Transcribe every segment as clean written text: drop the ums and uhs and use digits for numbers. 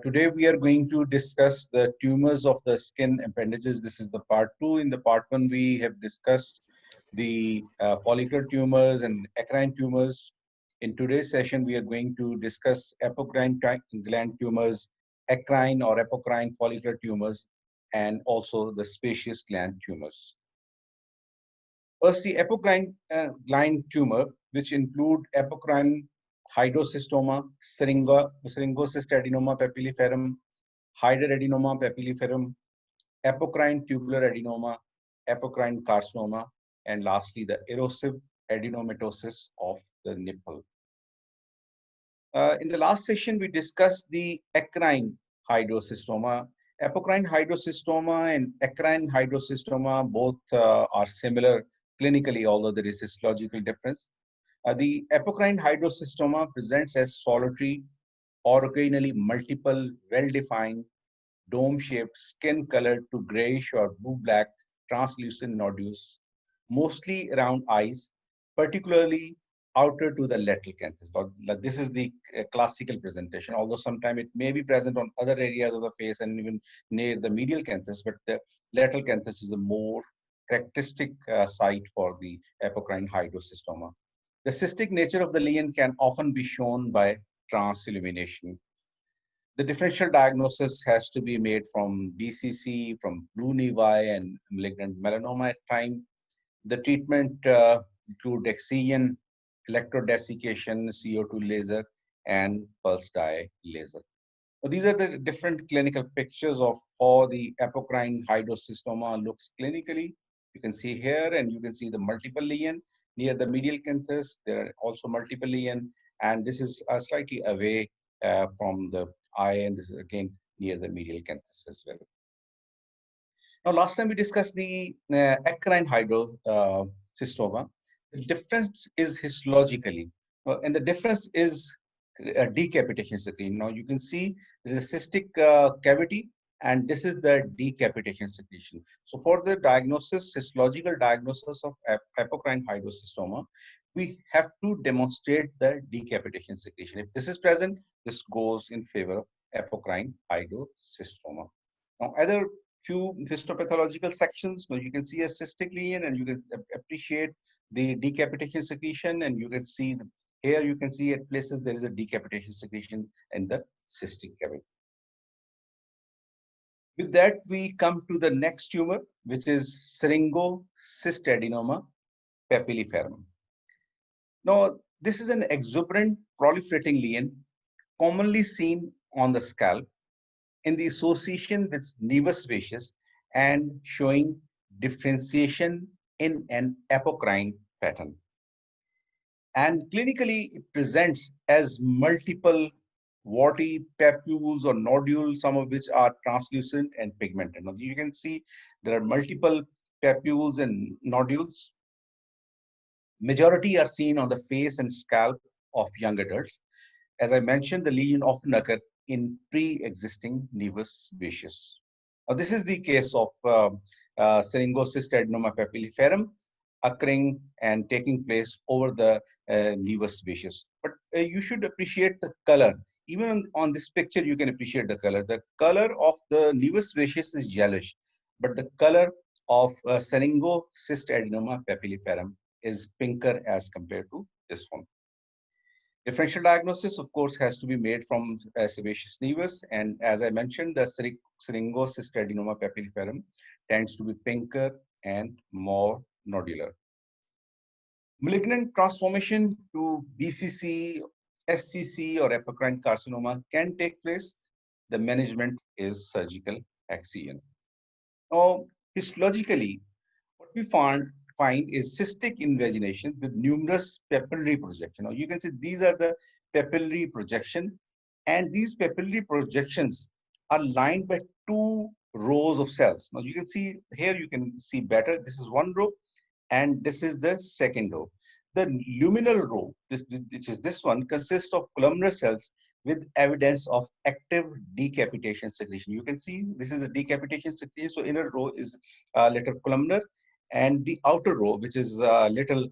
Today we are going to discuss the tumors of the skin appendages. This is the part 2. In the part 1, we have discussed the follicular tumors and eccrine tumors. In today's session, we are going to discuss apocrine gland tumors, eccrine or apocrine follicular tumors, and also the sebaceous gland tumors. First, the apocrine gland tumor, which include apocrine hydrocystoma, syringocyst adenoma papilliferum, hyderadenoma papilliferum, apocrine tubular adenoma, apocrine carcinoma, and lastly, the erosive adenomatosis of the nipple. In the last session, we discussed the eccrine hydrocystoma. Apocrine hydrocystoma and eccrine hydrocystoma both are similar clinically, although there is histological difference. The apocrine hydrocystoma presents as solitary or occasionally multiple, well-defined, dome-shaped, skin-colored to grayish or blue-black translucent nodules, mostly around eyes, particularly outer to the lateral canthus. This is the classical presentation, although sometimes it may be present on other areas of the face and even near the medial canthus, but the lateral canthus is a more characteristic site for the apocrine hydrocystoma. The cystic nature of the lesion can often be shown by transillumination. The differential diagnosis has to be made from BCC, from blue nevi and malignant melanoma at time. The treatment include excision, electrodesiccation, CO2 laser, and pulse dye laser. So these are the different clinical pictures of how the apocrine hydrocystoma looks clinically. You can see here, and you can see the multiple lesion near the medial canthus. There are also multiple lesion, and this is slightly away from the eye, and this is again near the medial canthus as well. Now, last time we discussed the eccrine hydrocystoma. The difference is histologically, and the difference is decapitation secretion. Now, you can see there is a cystic cavity, and this is the decapitation secretion. So, for the diagnosis, histological diagnosis of apocrine hydrocystoma, we have to demonstrate the decapitation secretion. If this is present, this goes in favor of apocrine hydrocystoma. Now, other few histopathological sections, now you can see a cystic lesion, and you can appreciate the decapitation secretion, and you can see here you can see at places there is a decapitation secretion in the cystic cavity. With that, we come to the next tumor, which is syringocyst adenoma papilliferum. Now, this is an exuberant proliferating lesion commonly seen on the scalp in the association with nevus sebaceous and showing differentiation in an apocrine pattern. And clinically, it presents as multiple warty papules or nodules, some of which are translucent and pigmented. Now, you can see there are multiple papules and nodules. Majority are seen on the face and scalp of young adults. As I mentioned, the lesion often occur in pre-existing nevus sebaceous. This is the case of syringocyst adenoma papilliferum occurring and taking place over the nevus sebaceous. But you should appreciate the color. Even on this picture, you can appreciate the color. The color of the nevus sebaceous is yellowish, but the color of syringocyst adenoma papilliferum is pinker as compared to this one. Differential diagnosis, of course, has to be made from sebaceous nevus, and as I mentioned, the syringocyst adenoma papilliferum tends to be pinker and more nodular. Malignant transformation to BCC, SCC, or apocrine carcinoma can take place. The management is surgical excision. Now, histologically, what we find is cystic invagination with numerous papillary projection. Now, you can see these are the papillary projection, and these papillary projections are lined by two rows of cells. Now, you can see here, you can see better. This is one row, and this is the second row. The luminal row, which is this one, consists of columnar cells with evidence of active decapitation secretion. You can see this is the decapitation secretion. So inner row is little columnar, and the outer row, which is little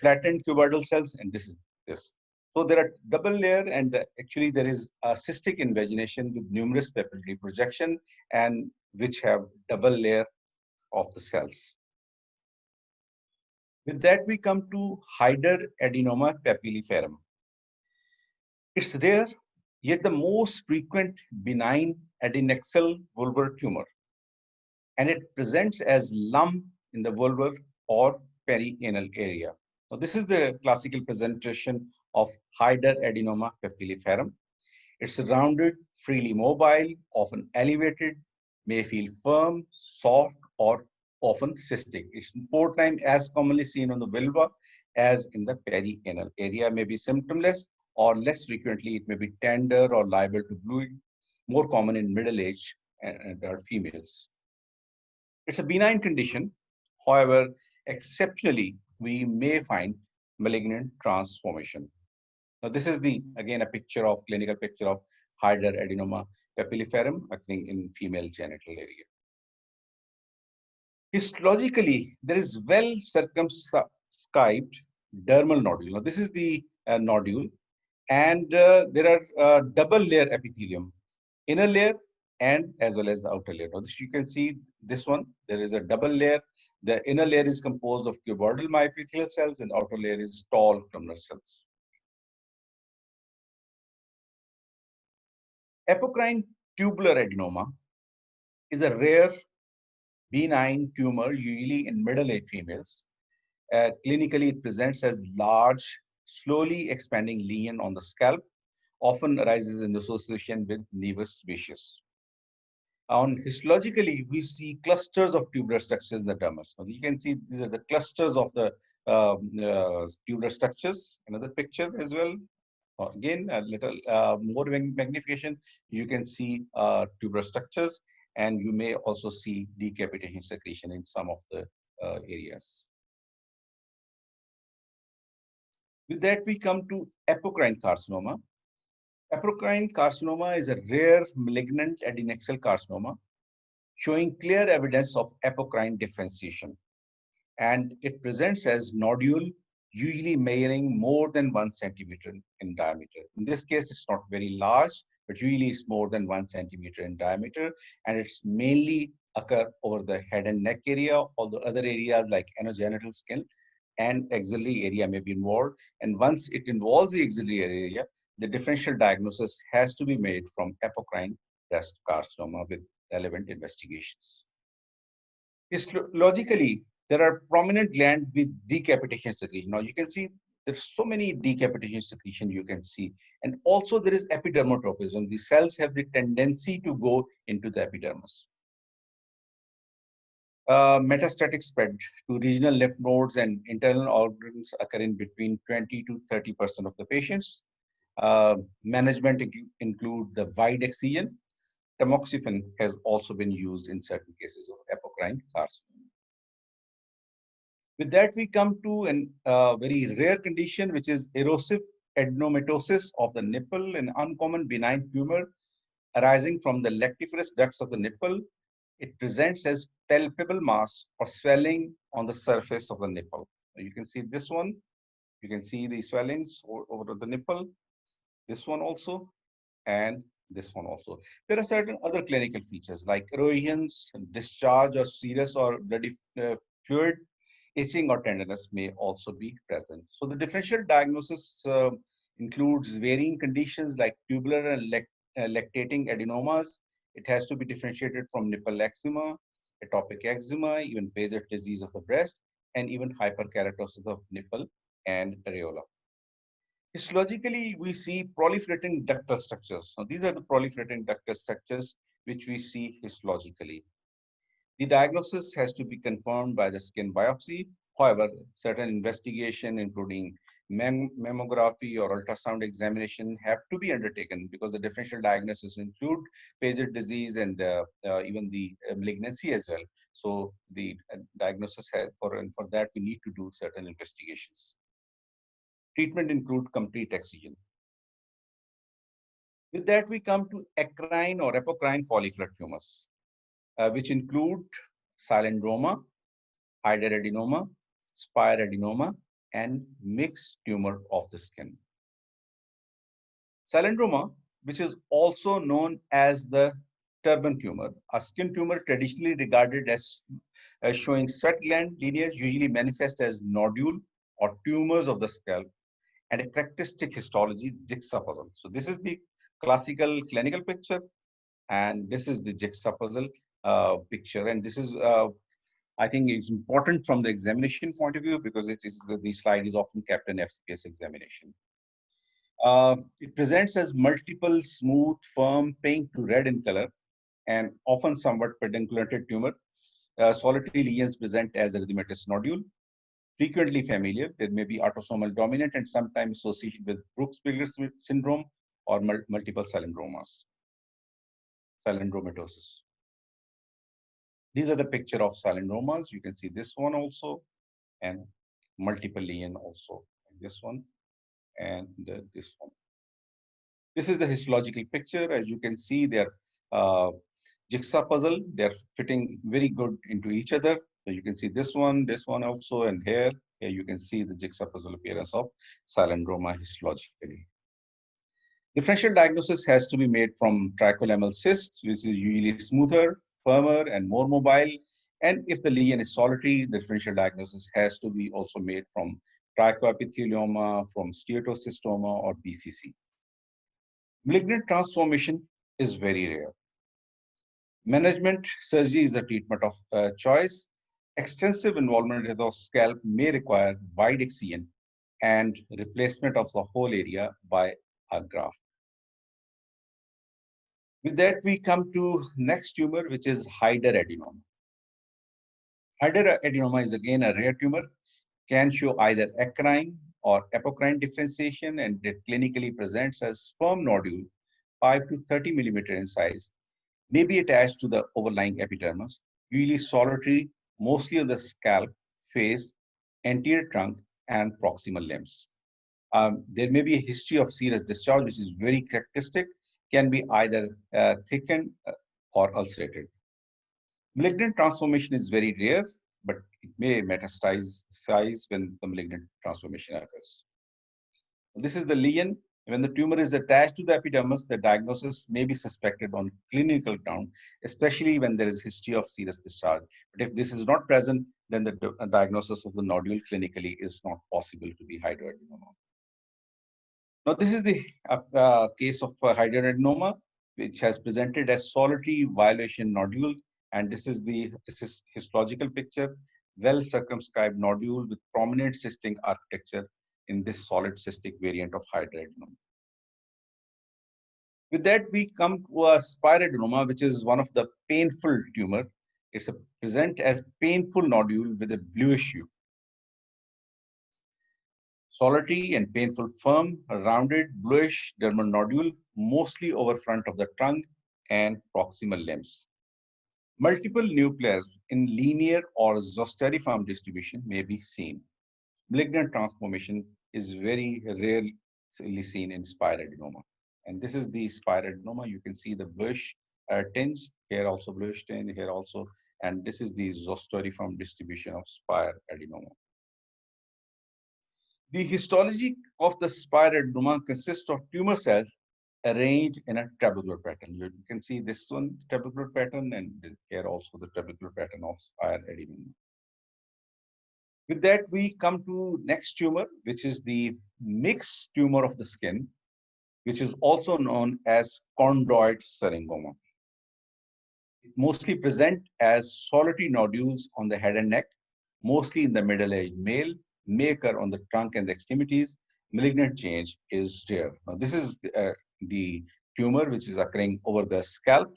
flattened cuboidal cells, and this is this. So there are double layer, and actually there is a cystic invagination with numerous papillary projection, and which have double layer of the cells. With that, we come to hyderadenoma papilliferum. It's rare, yet the most frequent benign adnexal vulvar tumor, and it presents as lump in the vulvar or perianal area. So this is the classical presentation of hyderadenoma papilliferum. It's rounded, freely mobile, often elevated, may feel firm, soft, or often cystic. It's 4 times as commonly seen on the vulva as in the perianal area, may be symptomless, or less frequently it may be tender or liable to bleed, more common in middle age and adult females. It's a benign condition. However, exceptionally, we may find malignant transformation. Now, this is again a clinical picture of hyderadenoma papilliferum occurring in female genital area. Histologically, there is well circumscribed dermal nodule. Now, this is the nodule, and there are double layer epithelium, inner layer and as well as the outer layer. Now, this you can see this one. There is a double layer. The inner layer is composed of cuboidal myepithelial cells, and outer layer is tall columnar cells. Apocrine tubular adenoma is a rare benign tumor, usually in middle-aged females. Clinically, it presents as large, slowly expanding lesion on the scalp, often arises in association with nevus vicious. Histologically, we see clusters of tubular structures in the dermis. Now, you can see these are the clusters of the tubular structures. Another picture as well. Again, a little more magnification, you can see tubular structures, and you may also see decapitation secretion in some of the areas. With that, we come to apocrine carcinoma. Apocrine carcinoma is a rare malignant adnexal carcinoma showing clear evidence of apocrine differentiation, and it presents as nodule, usually measuring more than 1 centimeter in diameter. In this case, it's not very large, but usually it's more than 1 centimeter in diameter, and it's mainly occur over the head and neck area, although other areas like anogenital skin and axillary area may be involved. And once it involves the axillary area, the differential diagnosis has to be made from apocrine breast carcinoma with relevant investigations. Histologically, there are prominent glands with decapitation secretion. Now you can see there's so many decapitation secretion you can see. And also there is epidermotropism. The cells have the tendency to go into the epidermis. Metastatic spread to regional lymph nodes and internal organs occur in between 20 to 30% of the patients. Management include the wide excision. Tamoxifen has also been used in certain cases of apocrine carcinoma. With that, we come to a very rare condition, which is erosive adenomatosis of the nipple, an uncommon benign tumor arising from the lactiferous ducts of the nipple. It presents as palpable mass or swelling on the surface of the nipple. You can see this one. You can see the swellings over the nipple. This one also, and this one also. There are certain other clinical features like erosions, discharge or serous or bloody fluid, itching or tenderness may also be present. So the differential diagnosis includes varying conditions like tubular and lactating adenomas. It has to be differentiated from nipple eczema, atopic eczema, even Paget's disease of the breast, and even hyperkeratosis of nipple and areola. Histologically, we see proliferating ductal structures. So these are the proliferating ductal structures which we see histologically. The diagnosis has to be confirmed by the skin biopsy. However, certain investigation, including mammography or ultrasound examination, have to be undertaken because the differential diagnosis include Paget disease and even the malignancy as well. So the diagnosis for that we need to do certain investigations. Treatment include complete excision. With that, we come to ECCRINE or apocrine follicular tumors, which include cylindroma, hyderadenoma, spire adenoma, and mixed tumor of the skin. Cylindroma, which is also known as the turban tumor, a skin tumor traditionally regarded as showing sweat gland lineage, usually manifest as nodule or tumors of the scalp, and a characteristic histology jigsaw puzzle. So this is the classical clinical picture, and this is the jigsaw puzzle picture. And this is, I think, is important from the examination point of view because it is the slide is often kept in FCS examination. It presents as multiple smooth, firm, pink to red in color, and often somewhat pedunculated tumor. Solitary lesions present as erythematous nodule, frequently familial. There may be autosomal dominant and sometimes associated with Brooks-Pilgers syndrome or multiple cylindromatosis. These are the picture of cylindromas. You can see this one also, and multiple lesion also. This one and this one. This is the histological picture. As you can see, they're jigsaw puzzle. They're fitting very good into each other. So you can see this one also, and here you can see the jigsaw puzzle appearance of cylindroma histologically. Differential diagnosis has to be made from tricholamellar cyst, which is usually smoother, firmer, and more mobile. And if the lesion is solitary, the differential diagnosis has to be also made from trichoepithelioma, from steatocystoma, or BCC. Malignant transformation is very rare. Management surgery is the treatment of choice. Extensive involvement of the scalp may require wide excision and replacement of the whole area by a graft. With that, we come to next tumor, which is hyderadenoma. Hyderadenoma is again a rare tumor, can show either eccrine or apocrine differentiation, and it clinically presents as firm nodule, 5 to 30 millimeter in size, may be attached to the overlying epidermis, usually solitary, mostly on the scalp, face, anterior trunk, and proximal limbs. There may be a history of serous discharge, which is very characteristic, can be either thickened or ulcerated. Malignant transformation is very rare, but it may metastasize when the malignant transformation occurs. This is the lesion. When the tumor is attached to the epidermis, the diagnosis may be suspected on clinical ground, especially when there is history of serous discharge. But if this is not present, then the diagnosis of the nodule clinically is not possible to be hyderadenoma. Now, this is the case of hyderadenoma, which has presented as solitary violation nodule, and this is histological picture, well circumscribed nodule with prominent cystic architecture in this solid cystic variant of hyderadenoma. With that, we come to a spiroadenoma, which is one of the painful tumor. It's present as painful nodule with a bluish hue. Solitary and painful, firm, rounded, bluish dermal nodule, mostly over front of the trunk and proximal limbs. Multiple nucleus in linear or zosteriform distribution may be seen. Malignant transformation is very rarely seen in spiroadenoma. And this is the spiroadenoma. You can see the bluish tinge, here also bluish tinge, here also. And this is the zosteriform distribution of spiroadenoma. The histology of the spiroadenoma consists of tumor cells arranged in a trabecular pattern. You can see this one, trabecular pattern, and here also the trabecular pattern of spiroadenoma. With that, we come to next tumor, which is the mixed tumor of the skin, which is also known as chondroid syringoma. It mostly present as solitary nodules on the head and neck, mostly in the middle-aged male, may occur on the trunk and the extremities. Malignant change is rare. Now, this is the tumor which is occurring over the scalp.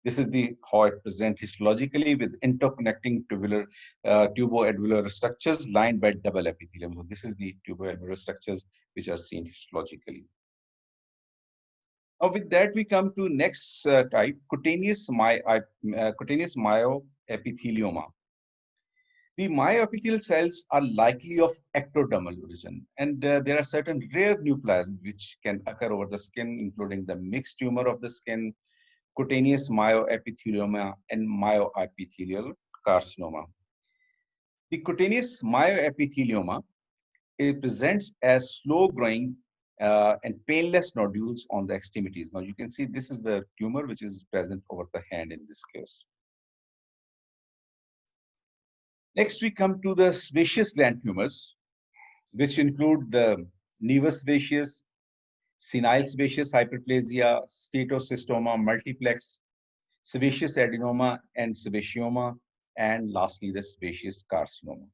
This is how it presents histologically with interconnecting tuboalveolar structures lined by double epithelium. So this is the tuboalveolar structures which are seen histologically. Now, with that, we come to next type, cutaneous myoepithelioma. The myoepithelial cells are likely of ectodermal origin, and there are certain rare neoplasms which can occur over the skin, including the mixed tumor of the skin, cutaneous myoepithelioma, and myoepithelial carcinoma. The cutaneous myoepithelioma, it presents as slow-growing and painless nodules on the extremities. Now you can see this is the tumor which is present over the hand in this case. Next, we come to the sebaceous gland tumors, which include the nevus sebaceous, senile sebaceous hyperplasia, steatocystoma multiplex, sebaceous adenoma and sebaceoma, and lastly the sebaceous carcinoma.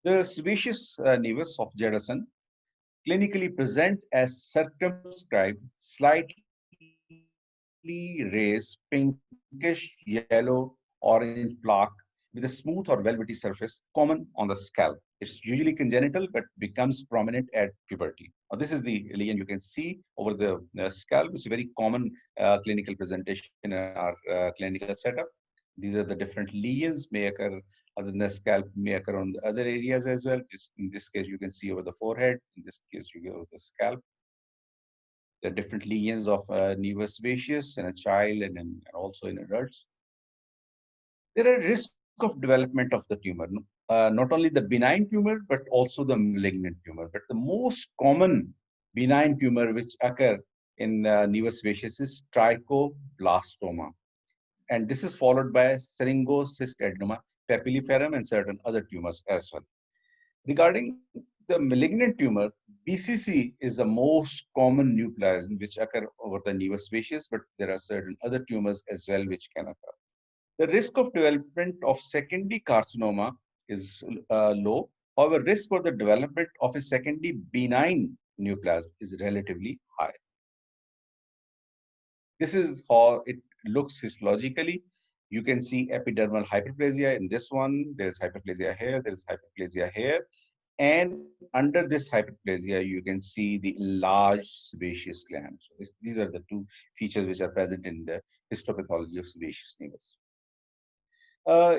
The sebaceous nevus of Jefferson clinically present as circumscribed, slightly raised, pinkish, yellow, orange plaque with a smooth or velvety surface common on the scalp. It's usually congenital but becomes prominent at puberty. Now, this is the lesion you can see over the scalp. It's a very common clinical presentation in our clinical setup. These are the different lesions may occur other than the scalp, may occur on the other areas as well. Just in this case, you can see over the forehead. In this case, you go over the scalp. There are different lesions of nevus sebaceous in a child and also in adults. There are risk of development of the tumor, not only the benign tumor, but also the malignant tumor. But the most common benign tumor which occur in nevus sebaceous is trichoblastoma. And this is followed by syringocystadenoma, papilliferum, and certain other tumors as well. Regarding the malignant tumor, BCC is the most common neoplasm which occur over the nevus sebaceous, but there are certain other tumors as well which can occur. The risk of development of secondary carcinoma is low. However, risk for the development of a secondary benign neoplasm is relatively high. This is how it looks histologically. You can see epidermal hyperplasia in this one. There's hyperplasia here. There's hyperplasia here. And under this hyperplasia, you can see the enlarged sebaceous gland. So these are the two features which are present in the histopathology of sebaceous nevus.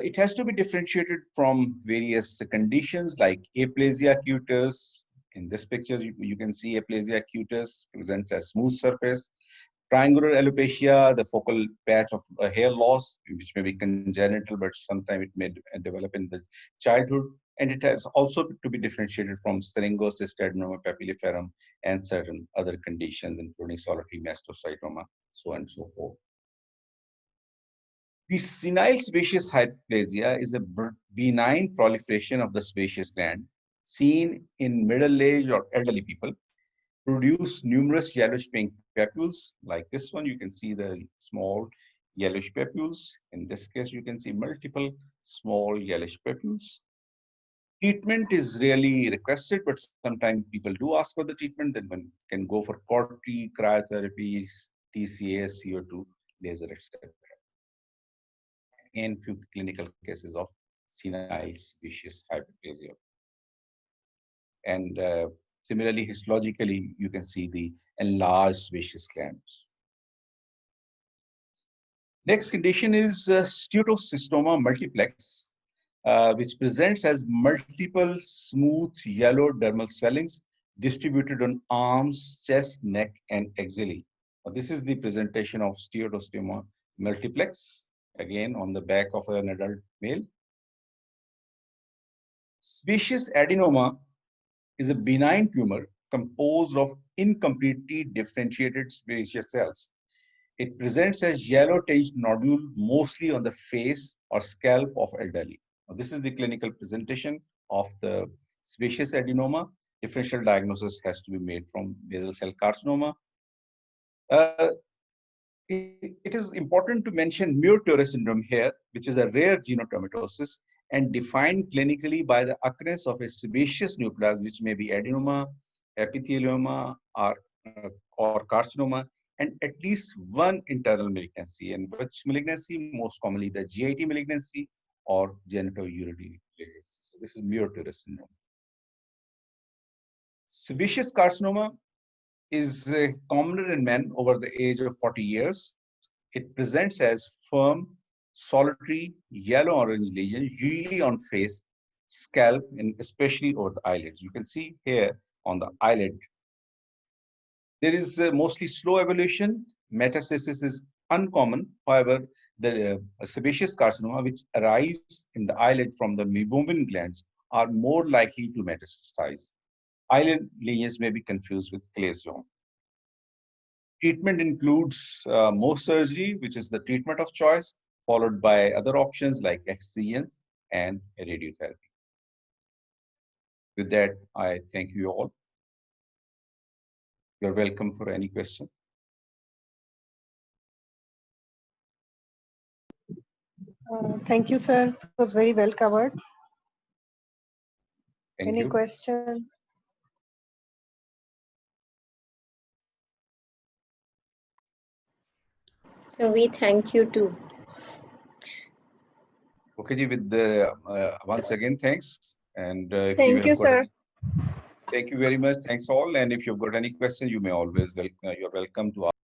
It has to be differentiated from various conditions like aplasia cutis. In this picture, you can see aplasia cutis presents as smooth surface. Triangular alopecia, the focal patch of hair loss, which may be congenital, but sometimes it may develop in the childhood. And it has also to be differentiated from syringocystadenoma, papilliferum, and certain other conditions, including solitary mastocytoma, so on and so forth. The senile sebaceous hyperplasia is a benign proliferation of the sebaceous gland seen in middle-aged or elderly people, produce numerous yellowish pink papules. Like this one, you can see the small yellowish papules. In this case, you can see multiple small yellowish papules. Treatment is really requested, but sometimes people do ask for the treatment. Then one can go for CORT, cryotherapy, TCA, CO2, laser, etc. And few clinical cases of senile sebaceous hyperplasia. And similarly, histologically, you can see the enlarged sebaceous glands. Next condition is steatocystoma multiplex, which presents as multiple smooth yellow dermal swellings distributed on arms, chest, neck, and axillae. This is the presentation of steatocystoma multiplex, again on the back of an adult male. Sebaceous adenoma is a benign tumor composed of incompletely differentiated sebaceous cells. It presents as yellow-tinged nodule mostly on the face or scalp of elderly. Now, this is the clinical presentation of the sebaceous adenoma. Differential diagnosis has to be made from basal cell carcinoma. It is important to mention Muir-Torre syndrome here, which is a rare genotomatosis and defined clinically by the occurrence of a sebaceous neoplasm, which may be adenoma, epithelioma, or carcinoma, and at least one internal malignancy. And which malignancy? Most commonly the GIT malignancy or genitourinary malignancy. So this is Muir-Torre syndrome. Sebaceous carcinoma is commoner in men over the age of 40 years. It presents as firm, solitary, yellow-orange lesion, usually on face, scalp, and especially over the eyelids. You can see here on the eyelid. There is mostly slow evolution. Metastasis is uncommon. However, the sebaceous carcinoma, which arise in the eyelid from the meibomian glands, are more likely to metastasize. Island lesions may be confused with clay zone. Treatment includes Mohs surgery, which is the treatment of choice, followed by other options like excisions and radiotherapy. With that, I thank you all. You're welcome for any question. Thank you, sir. It was very well covered. Thank Any you. question? So we thank you too. Okay, ji, with the once again, thanks. And if Thank you, have got sir. thank you very much. Thanks all. And if you've got any questions, you may always you're welcome to ask.